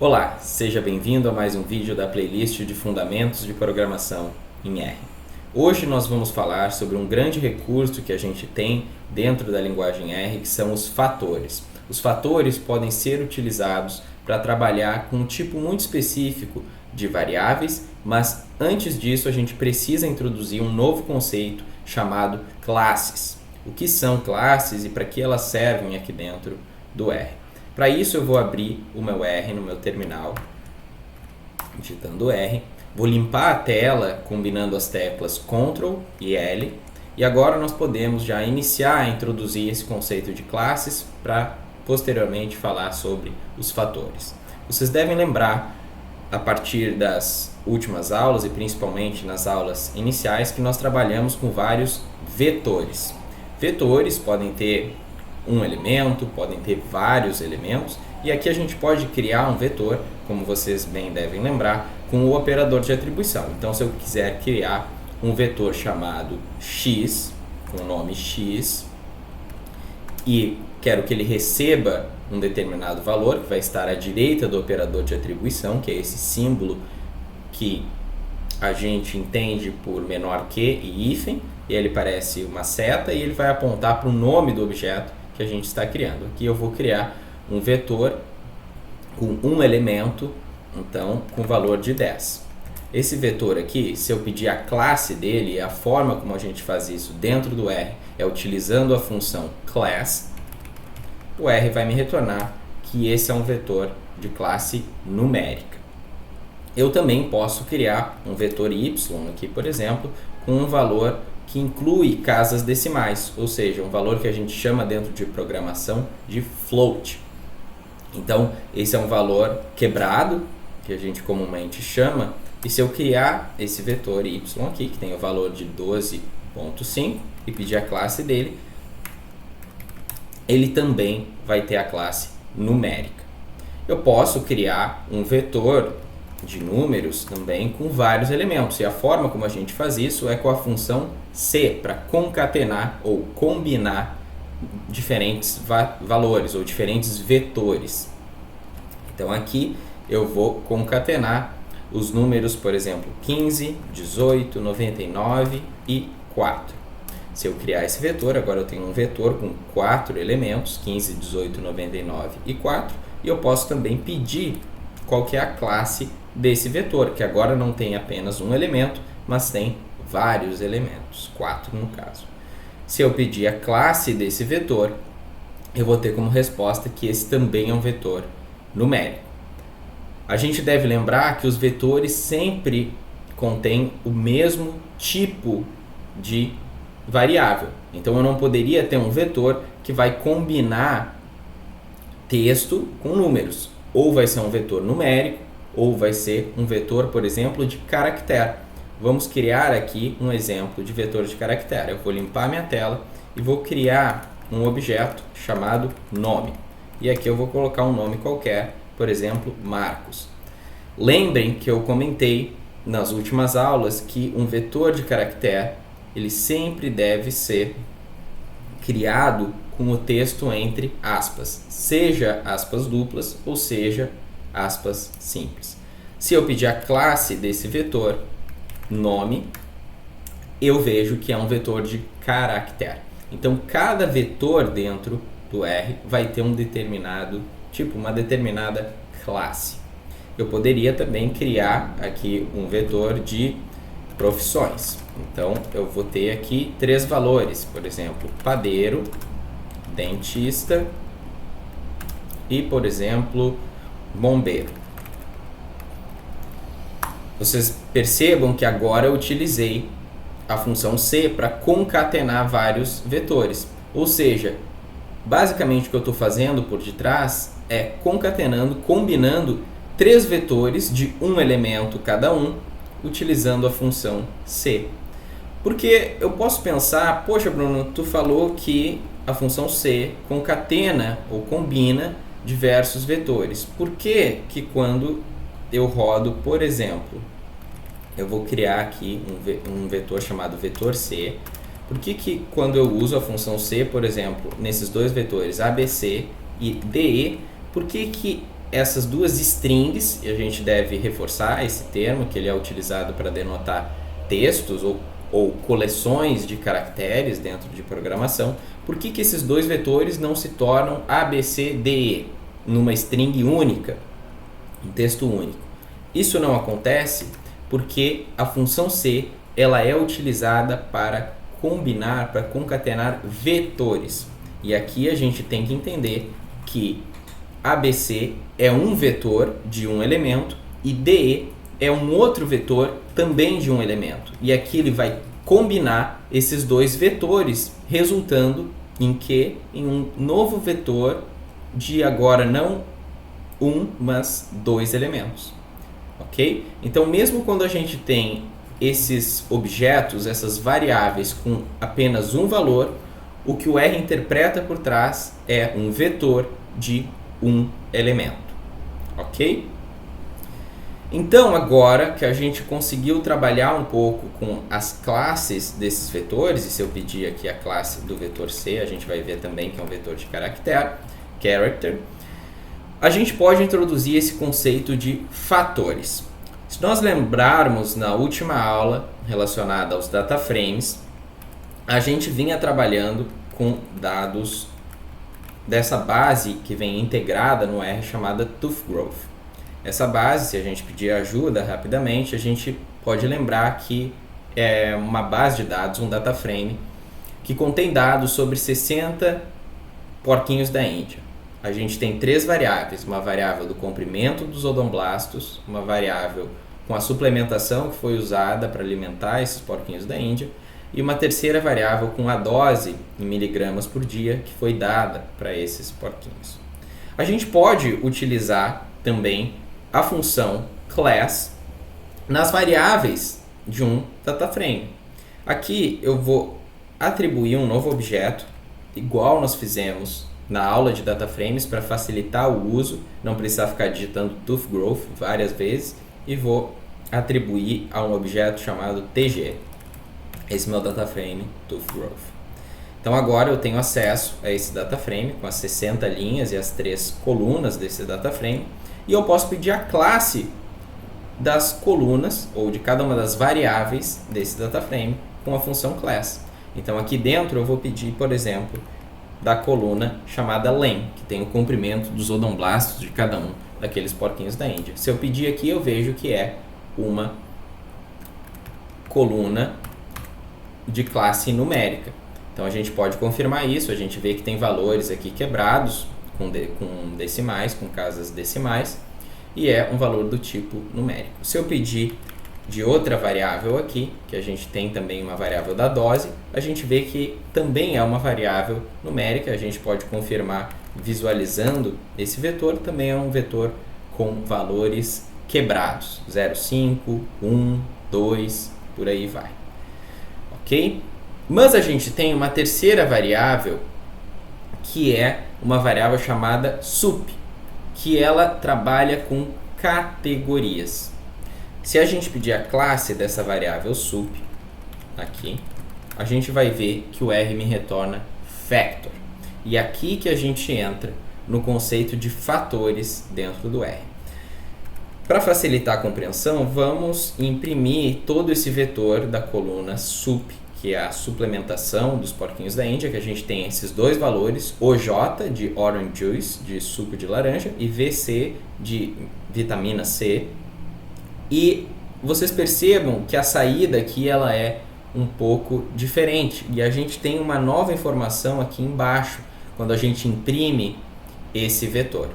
Olá, seja bem-vindo a mais um vídeo da playlist de Fundamentos de Programação em R. Hoje nós vamos falar sobre um grande recurso que a gente tem dentro da linguagem R, que são os fatores. Os fatores podem ser utilizados para trabalhar com um tipo muito específico de variáveis, mas antes disso a gente precisa introduzir um novo conceito chamado classes. O que são classes e para que elas servem aqui dentro do R? Para isso eu vou abrir o meu R no meu terminal, digitando R, vou limpar a tela combinando as teclas Ctrl e L, e agora nós podemos já iniciar a introduzir esse conceito de classes para posteriormente falar sobre os fatores. Vocês devem lembrar, a partir das últimas aulas e principalmente nas aulas iniciais, que nós trabalhamos com vários vetores. Vetores podem ter um elemento, podem ter vários elementos, e aqui a gente pode criar um vetor, como vocês bem devem lembrar, com o operador de atribuição. Então, se eu quiser criar um vetor chamado x, com o nome x, e quero que ele receba um determinado valor, que vai estar à direita do operador de atribuição, que é esse símbolo que a gente entende por menor que e hífen, e ele parece uma seta e ele vai apontar para o nome do objeto que a gente está criando. Aqui eu vou criar um vetor com um elemento, então com valor de 10. Esse vetor aqui, se eu pedir a classe dele, a forma como a gente faz isso dentro do R é utilizando a função class, o R vai me retornar que esse é um vetor de classe numérica. Eu também posso criar um vetor y aqui, por exemplo, com um valor que inclui casas decimais, ou seja, um valor que a gente chama dentro de programação de float. Então, esse é um valor quebrado, que a gente comumente chama, e se eu criar esse vetor y aqui, que tem o valor de 12.5, e pedir a classe dele, ele também vai ter a classe numérica. Eu posso criar um vetor de números também com vários elementos, e a forma como a gente faz isso é com a função C, para concatenar ou combinar diferentes valores ou diferentes vetores. Então aqui eu vou concatenar os números, por exemplo, 15, 18, 99 e 4. Se eu criar esse vetor, agora eu tenho um vetor com 4 elementos, 15, 18, 99 e 4, e eu posso também pedir qual que é a classe desse vetor, que agora não tem apenas um elemento, mas tem vários elementos, 4 no caso. Se eu pedir a classe desse vetor, eu vou ter como resposta que esse também é um vetor numérico. A gente deve lembrar que os vetores sempre contêm o mesmo tipo de variável. Então eu não poderia ter um vetor que vai combinar texto com números. Ou vai ser um vetor numérico, ou vai ser um vetor, por exemplo, de caractere. Vamos criar aqui um exemplo de vetor de caractere. Eu vou limpar minha tela e vou criar um objeto chamado nome. E aqui eu vou colocar um nome qualquer, por exemplo, Marcos. Lembrem que eu comentei nas últimas aulas que um vetor de caractere ele sempre deve ser criado com o texto entre aspas, seja aspas duplas ou seja aspas simples. Se eu pedir a classe desse vetor, nome, eu vejo que é um vetor de caractere. Então, cada vetor dentro do R vai ter um determinado tipo, uma determinada classe. Eu poderia também criar aqui um vetor de profissões. Então, eu vou ter aqui 3 valores, por exemplo, padeiro, dentista e, por exemplo, bombeiro. Vocês percebam que agora eu utilizei a função C para concatenar vários vetores. Ou seja, basicamente o que eu estou fazendo por detrás é concatenando, combinando 3 vetores de um elemento cada um, utilizando a função C. Porque eu posso pensar, poxa Bruno, tu falou que a função C concatena ou combina diversos vetores. Por que que quando eu rodo, por exemplo, eu vou criar aqui um vetor chamado vetor C. Por que que quando eu uso a função C, por exemplo, nesses dois vetores ABC e DE, por que que essas duas strings, e a gente deve reforçar esse termo, que ele é utilizado para denotar textos ou coleções de caracteres dentro de programação. Por que esses dois vetores não se tornam A, B, C, D, E numa string única, um texto único? Isso não acontece porque a função C ela é utilizada para combinar, para concatenar vetores. E aqui a gente tem que entender que ABC é um vetor de um elemento e DE é um outro vetor também de um elemento. E aqui ele vai combinar esses dois vetores, resultando em que? Em um novo vetor de agora não um, mas dois elementos. Ok? Então, mesmo quando a gente tem esses objetos, essas variáveis com apenas um valor, o que o R interpreta por trás é um vetor de um elemento. Ok? Então, agora que a gente conseguiu trabalhar um pouco com as classes desses vetores, e se eu pedir aqui a classe do vetor C, a gente vai ver também que é um vetor de character, a gente pode introduzir esse conceito de fatores. Se nós lembrarmos na última aula relacionada aos data frames, a gente vinha trabalhando com dados dessa base que vem integrada no R chamada ToughGrove. Essa base, se a gente pedir ajuda rapidamente, a gente pode lembrar que é uma base de dados, um data frame, que contém dados sobre 60 porquinhos da Índia. A gente tem três variáveis, uma variável do comprimento dos odomblastos, uma variável com a suplementação que foi usada para alimentar esses porquinhos da Índia, e uma terceira variável com a dose em miligramas por dia que foi dada para esses porquinhos. A gente pode utilizar também a função class nas variáveis de um data frame. Aqui eu vou atribuir um novo objeto, igual nós fizemos na aula de data frames, para facilitar o uso, não precisar ficar digitando ToughGrove várias vezes, e vou atribuir a um objeto chamado TG. Esse é meu data frame ToughGrove. Então agora eu tenho acesso a esse data frame com as 60 linhas e as 3 colunas desse data frame, e eu posso pedir a classe das colunas ou de cada uma das variáveis desse data frame com a função class. Então aqui dentro eu vou pedir, por exemplo, da coluna chamada len, que tem o comprimento dos odomblastos de cada um daqueles porquinhos da Índia. Se eu pedir aqui, eu vejo que é uma coluna de classe numérica. Então a gente pode confirmar isso, a gente vê que tem valores aqui quebrados com decimais, com casas decimais, e é um valor do tipo numérico. Se eu pedir de outra variável aqui, que a gente tem também uma variável da dose, a gente vê que também é uma variável numérica, a gente pode confirmar visualizando esse vetor, também é um vetor com valores quebrados, 0,5, 1, 2, por aí vai. Ok? Mas a gente tem uma terceira variável, que é uma variável chamada sup, que ela trabalha com categorias. Se a gente pedir a classe dessa variável sup, aqui, a gente vai ver que o R me retorna factor. E aqui que a gente entra no conceito de fatores dentro do R. Para facilitar a compreensão, vamos imprimir todo esse vetor da coluna sup, que é a suplementação dos porquinhos da Índia, que a gente tem esses dois valores, OJ de orange juice, de suco de laranja, e VC de vitamina C. E vocês percebam que a saída aqui ela é um pouco diferente, e a gente tem uma nova informação aqui embaixo, quando a gente imprime esse vetor.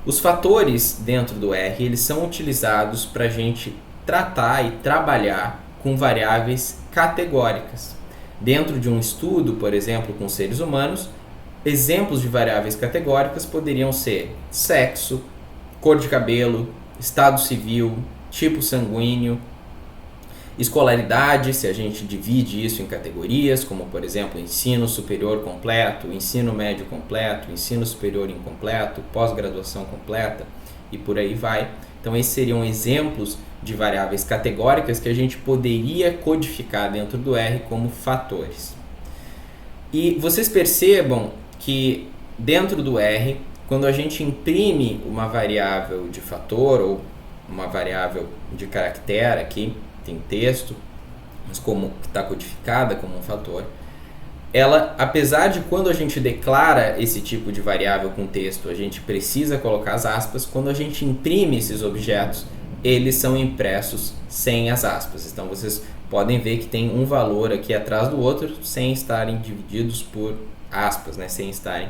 Os fatores dentro do R, eles são utilizados para a gente tratar e trabalhar com variáveis categóricas. Dentro de um estudo, por exemplo, com seres humanos, exemplos de variáveis categóricas poderiam ser sexo, cor de cabelo, estado civil, tipo sanguíneo, escolaridade, se a gente divide isso em categorias, como por exemplo ensino superior completo, ensino médio completo, ensino superior incompleto, pós-graduação completa e por aí vai. Então esses seriam exemplos de variáveis categóricas que a gente poderia codificar dentro do R como fatores. E vocês percebam que dentro do R, quando a gente imprime uma variável de fator ou uma variável de caractere aqui, tem texto, mas como está codificada como um fator, ela, apesar de quando a gente declara esse tipo de variável com texto, a gente precisa colocar as aspas, quando a gente imprime esses objetos, eles são impressos sem as aspas. Então vocês podem ver que tem um valor aqui atrás do outro sem estarem divididos por aspas, né? Sem estarem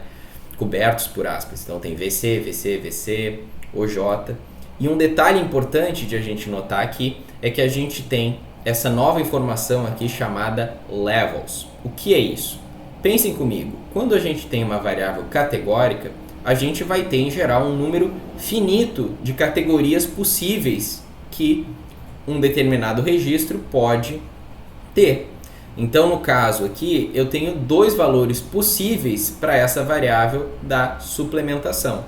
cobertos por aspas. Então tem VC, VC, VC, OJ. E um detalhe importante de a gente notar aqui é que a gente tem essa nova informação aqui chamada levels. O que é isso? Pensem comigo, quando a gente tem uma variável categórica, a gente vai ter em geral um número finito de categorias possíveis que um determinado registro pode ter. Então, no caso aqui, eu tenho 2 valores possíveis para essa variável da suplementação.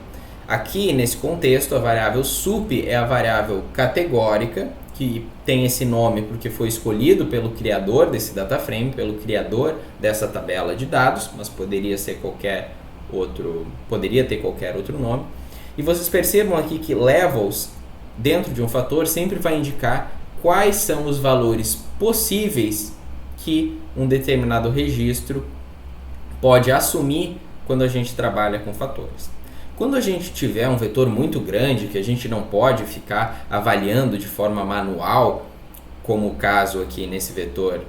Aqui, nesse contexto, a variável sup é a variável categórica, que tem esse nome porque foi escolhido pelo criador desse data frame, pelo criador dessa tabela de dados, mas poderia ter qualquer outro nome. E vocês percebam aqui que levels dentro de um fator sempre vai indicar quais são os valores possíveis que um determinado registro pode assumir quando a gente trabalha com fatores. Quando a gente tiver um vetor muito grande, que a gente não pode ficar avaliando de forma manual, como o caso aqui nesse vetor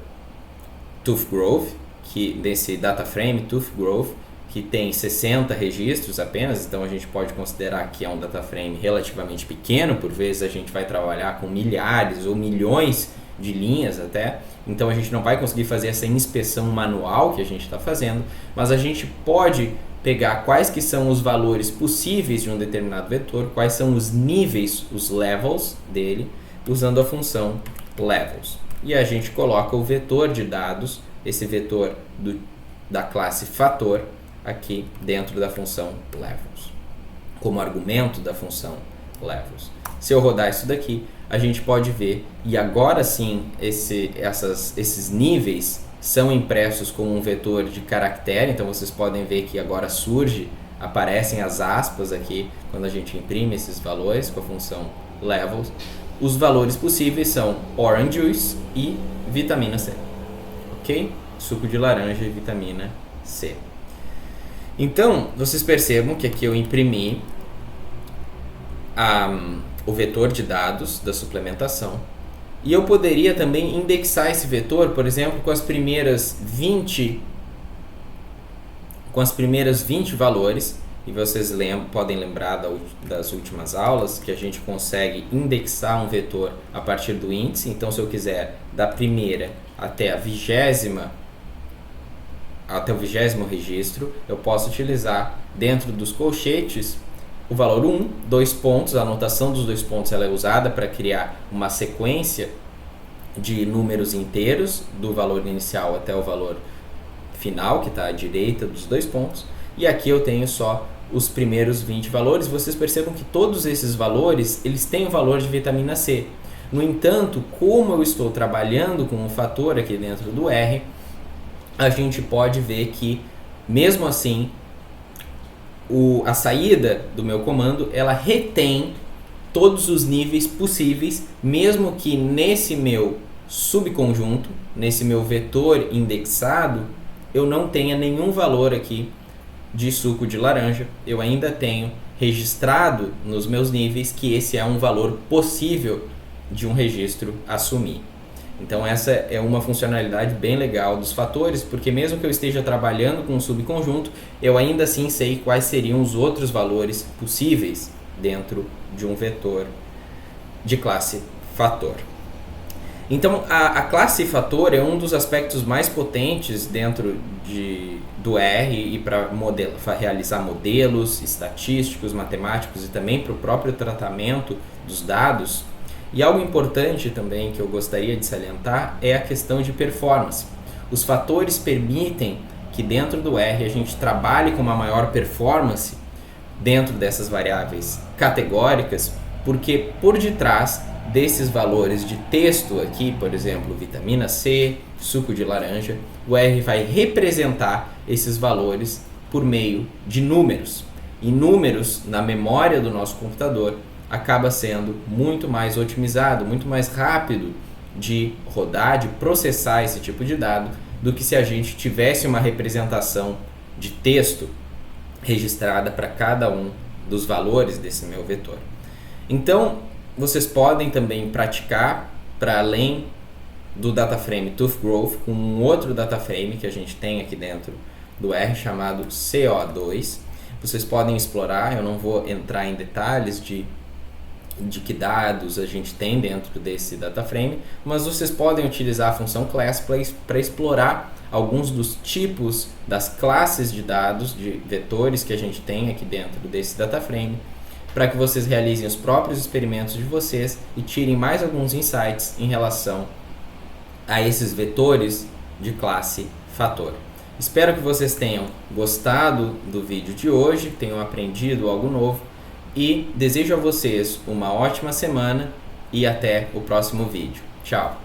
Tooth Growth, que nesse data frame Tooth Growth, que tem 60 registros apenas, então a gente pode considerar que é um data frame relativamente pequeno, por vezes a gente vai trabalhar com milhares ou milhões de linhas até, então a gente não vai conseguir fazer essa inspeção manual que a gente está fazendo, mas a gente pode pegar quais que são os valores possíveis de um determinado vetor, quais são os níveis, os levels dele, usando a função levels. E a gente coloca o vetor de dados, esse vetor da classe fator, aqui dentro da função levels, como argumento da função levels. Se eu rodar isso daqui, a gente pode ver, e agora sim esses níveis são impressos como um vetor de caractere, então vocês podem ver que agora aparecem as aspas aqui quando a gente imprime esses valores com a função levels. Os valores possíveis são orange juice e vitamina C, ok? Suco de laranja e vitamina C. Então, vocês percebam que aqui eu imprimi o vetor de dados da suplementação. E eu poderia também indexar esse vetor, por exemplo, com as primeiras 20 valores. E vocês podem lembrar das últimas aulas que a gente consegue indexar um vetor a partir do índice. Então, se eu quiser da primeira até o 20º registro, eu posso utilizar dentro dos colchetes o valor 1, 2 pontos, a anotação dos 2 pontos ela é usada para criar uma sequência de números inteiros do valor inicial até o valor final, que está à direita dos 2 pontos, e aqui eu tenho só os primeiros 20 valores. Vocês percebam que todos esses valores, eles têm o valor de vitamina C. No entanto, como eu estou trabalhando com um fator aqui dentro do R, a gente pode ver que, mesmo assim, a saída do meu comando, ela retém todos os níveis possíveis, mesmo que nesse meu subconjunto, nesse meu vetor indexado, eu não tenha nenhum valor aqui de suco de laranja. Eu ainda tenho registrado nos meus níveis que esse é um valor possível de um registro assumir. Então essa é uma funcionalidade bem legal dos fatores, porque mesmo que eu esteja trabalhando com um subconjunto, eu ainda assim sei quais seriam os outros valores possíveis dentro de um vetor de classe fator. Então a classe fator é um dos aspectos mais potentes dentro do R e para realizar modelos estatísticos, matemáticos e também para o próprio tratamento dos dados. E algo importante também que eu gostaria de salientar é a questão de performance. Os fatores permitem que dentro do R a gente trabalhe com uma maior performance dentro dessas variáveis categóricas, porque por detrás desses valores de texto aqui, por exemplo, vitamina C, suco de laranja, o R vai representar esses valores por meio de números. e números na memória do nosso computador, acaba sendo muito mais otimizado, muito mais rápido de rodar, de processar esse tipo de dado, do que se a gente tivesse uma representação de texto registrada para cada um dos valores desse meu vetor. Então, vocês podem também praticar para além do dataframe ToughGrowth com um outro dataframe que a gente tem aqui dentro do R chamado CO2. Vocês podem explorar, eu não vou entrar em detalhes de que dados a gente tem dentro desse dataframe, mas vocês podem utilizar a função class para explorar alguns dos tipos das classes de dados, de vetores que a gente tem aqui dentro desse dataframe, para que vocês realizem os próprios experimentos de vocês e tirem mais alguns insights em relação a esses vetores de classe fator. Espero que vocês tenham gostado do vídeo de hoje, tenham aprendido algo novo e desejo a vocês uma ótima semana e até o próximo vídeo. Tchau!